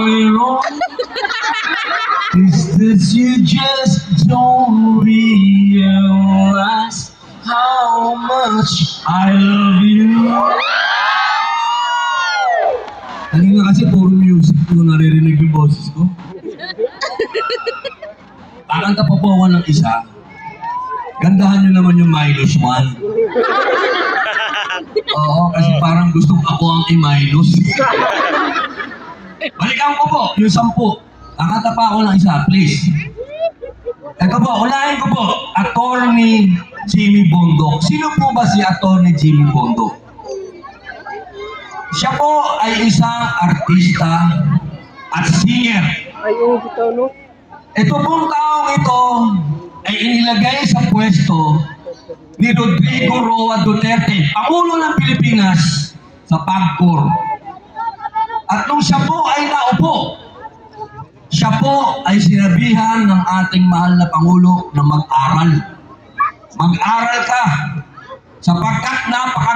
going wrong? Is this you just don't realize how much I love you? Kanina kasi puro music ko naririnig yung boses ko. Kakanta pa po ako ng isa. Gandahan nyo naman yung minus one. Oo, kasi parang gustong ako ang i-minus. Balikan ko po, yung 10. Kakanta pa ako ng isa, please. Ito po, unahin ko po, Attorney Jimmy Bondok. Sino po ba si Attorney Jimmy Bondok? Siya po ay isang artista at singer. Ito pong taong ito ay inilagay sa pwesto ni Rodrigo Roa Duterte, Pangulo ng Pilipinas sa PAGCOR. At nung siya po ay naupo, siya po ay sinabihan ng ating mahal na Pangulo na mag-aral. Mag-aral ka sapagkat napakaganda